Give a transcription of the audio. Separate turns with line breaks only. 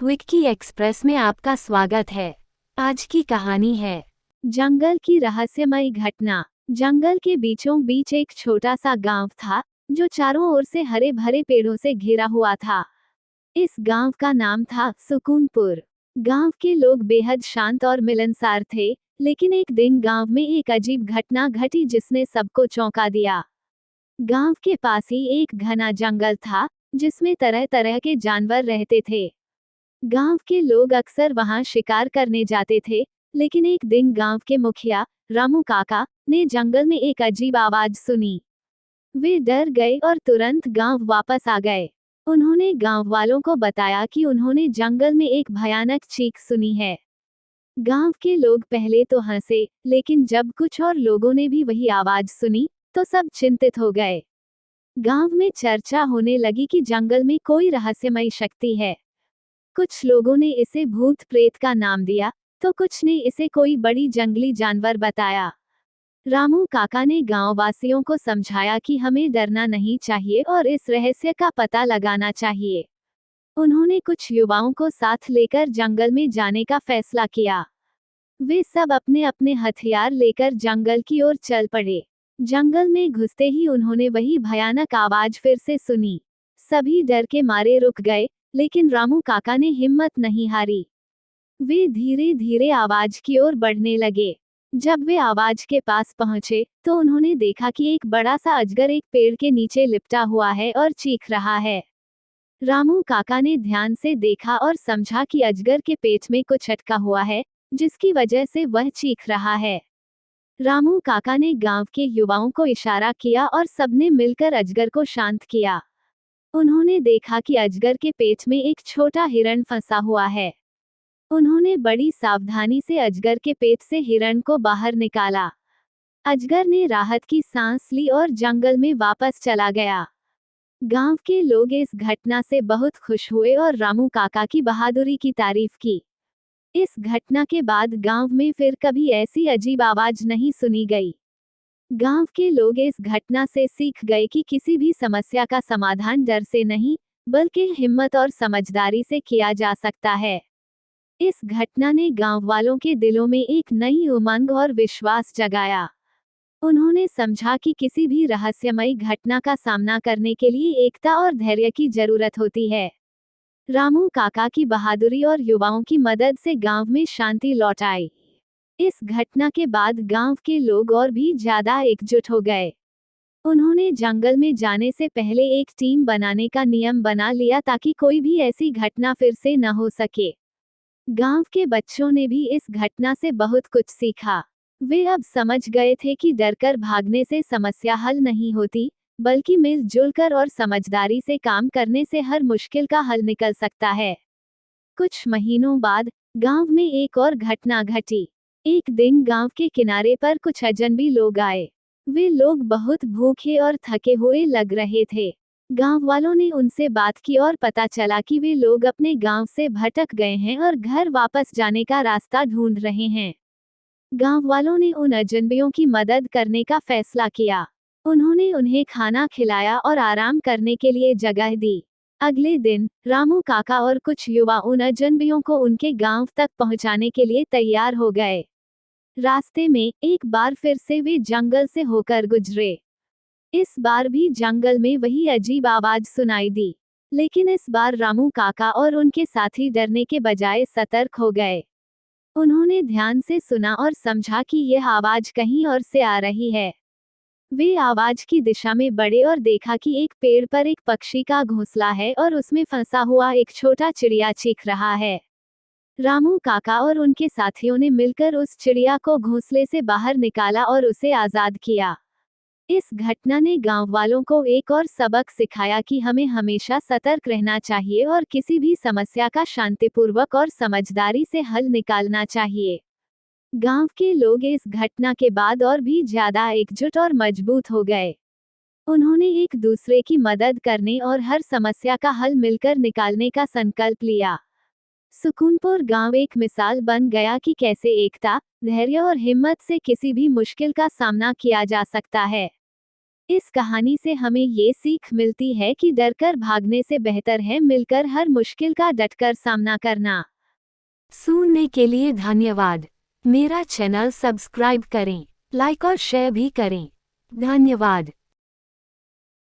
Vicky express में आपका स्वागत है। आज की कहानी है जंगल की रहस्यमयी घटना। जंगल के बीचों बीच एक छोटा सा गांव था जो चारों ओर से हरे भरे पेड़ों से घिरा हुआ था। इस गांव का नाम था सुकूनपुर। गांव के लोग बेहद शांत और मिलनसार थे, लेकिन एक दिन गांव में एक अजीब घटना घटी जिसने सबको चौंका दिया। गांव के पास ही एक घना जंगल था जिसमें तरह तरह के जानवर रहते थे। गांव के लोग अक्सर वहां शिकार करने जाते थे, लेकिन एक दिन गांव के मुखिया रामू काका ने जंगल में एक अजीब आवाज सुनी। वे डर गए और तुरंत गांव वापस आ गए। उन्होंने गांव वालों को बताया कि उन्होंने जंगल में एक भयानक चीख सुनी है। गांव के लोग पहले तो हंसे, लेकिन जब कुछ और लोगों ने भी वही आवाज सुनी तो सब चिंतित हो गए। गांव में चर्चा होने लगी कि जंगल में कोई रहस्यमयी शक्ति है। कुछ लोगों ने इसे भूत प्रेत का नाम दिया, तो कुछ ने इसे कोई बड़ी जंगली जानवर बताया। रामू काका ने गांव वासियों को समझाया कि हमें डरना नहीं चाहिए और इस रहस्य का पता लगाना चाहिए। उन्होंने कुछ युवाओं को साथ लेकर जंगल में जाने का फैसला किया। वे सब अपने अपने हथियार लेकर जंगल की ओर चल पड़े। जंगल में घुसते ही उन्होंने वही भयानक आवाज फिर से सुनी। सभी डर के मारे रुक गए, लेकिन रामू काका ने हिम्मत नहीं हारी। वे धीरे धीरे आवाज की ओर बढ़ने लगे। जब वे आवाज के पास पहुंचे तो उन्होंने देखा कि एक बड़ा सा अजगर एक पेड़ के नीचे लिपटा हुआ है और चीख रहा है। रामू काका ने ध्यान से देखा और समझा कि अजगर के पेट में कुछ अटका हुआ है, जिसकी वजह से वह चीख रहा है। रामू काका ने गांव के युवाओं को इशारा किया और सबने मिलकर अजगर को शांत किया। उन्होंने देखा कि अजगर के पेट में एक छोटा हिरण फंसा हुआ है। उन्होंने बड़ी सावधानी से अजगर के पेट से हिरण को बाहर निकाला। अजगर ने राहत की सांस ली और जंगल में वापस चला गया। गांव के लोग इस घटना से बहुत खुश हुए और रामू काका की बहादुरी की तारीफ की। इस घटना के बाद गांव में फिर कभी ऐसी अजीब आवाज नहीं सुनी गई। गांव के लोग इस घटना से सीख गए कि किसी भी समस्या का समाधान डर से नहीं, बल्कि हिम्मत और समझदारी से किया जा सकता है। इस घटना ने गांव वालों के दिलों में एक नई उमंग और विश्वास जगाया। उन्होंने समझा कि किसी भी रहस्यमयी घटना का सामना करने के लिए एकता और धैर्य की जरूरत होती है। रामू काका की बहादुरी और युवाओं की मदद से गांव में शांति लौट आई। इस घटना के बाद गांव के लोग और भी ज्यादा एकजुट हो गए। उन्होंने जंगल में जाने से पहले एक टीम बनाने का नियम बना लिया ताकि कोई भी ऐसी घटना फिर से न हो सके। गांव के बच्चों ने भी इस घटना से बहुत कुछ सीखा। वे अब समझ गए थे कि डरकर भागने से समस्या हल नहीं होती, बल्कि मिलजुल कर और समझदारी से काम करने से हर मुश्किल का हल निकल सकता है। कुछ महीनों बाद गांव में एक और घटना घटी। एक दिन गांव के किनारे पर कुछ अजनबी लोग आए। वे लोग बहुत भूखे और थके हुए लग रहे थे। गांव वालों ने उनसे बात की और पता चला कि वे लोग अपने गांव से भटक गए हैं और घर वापस जाने का रास्ता ढूंढ रहे हैं। गांव वालों ने उन अजनबियों की मदद करने का फैसला किया। उन्होंने उन्हें खाना खिलाया और आराम करने के लिए जगह दी। अगले दिन रामू काका और कुछ युवा उन अजनबियों को उनके गांव तक पहुंचाने के लिए तैयार हो गए। रास्ते में एक बार फिर से वे जंगल से होकर गुजरे। इस बार भी जंगल में वही अजीब आवाज सुनाई दी, लेकिन इस बार रामू काका और उनके साथी डरने के बजाय सतर्क हो गए। उन्होंने ध्यान से सुना और समझा कि यह आवाज कहीं और से आ रही है। वे आवाज की दिशा में बढ़े और देखा कि एक पेड़ पर एक पक्षी का घोंसला है और उसमें फंसा हुआ एक छोटा चिड़िया चीख रहा है। रामू काका और उनके साथियों ने मिलकर उस चिड़िया को घोंसले से बाहर निकाला और उसे आजाद किया। इस घटना ने गांव वालों को एक और सबक सिखाया कि हमें हमेशा सतर्क रहना चाहिए और किसी भी समस्या का शांतिपूर्वक और समझदारी से हल निकालना चाहिए। गांव के लोग इस घटना के बाद और भी ज्यादा एकजुट और मजबूत हो गए। उन्होंने एक दूसरे की मदद करने और हर समस्या का हल मिलकर निकालने का संकल्प लिया। सुकूनपुर गांव एक मिसाल बन गया कि कैसे एकता, धैर्य और हिम्मत से किसी भी मुश्किल का सामना किया जा सकता है। इस कहानी से हमें ये सीख मिलती है कि डरकर भागने से बेहतर है मिलकर हर मुश्किल का डटकर सामना करना। सुनने के लिए धन्यवाद। मेरा चैनल सब्सक्राइब करें, लाइक और शेयर भी करें। धन्यवाद।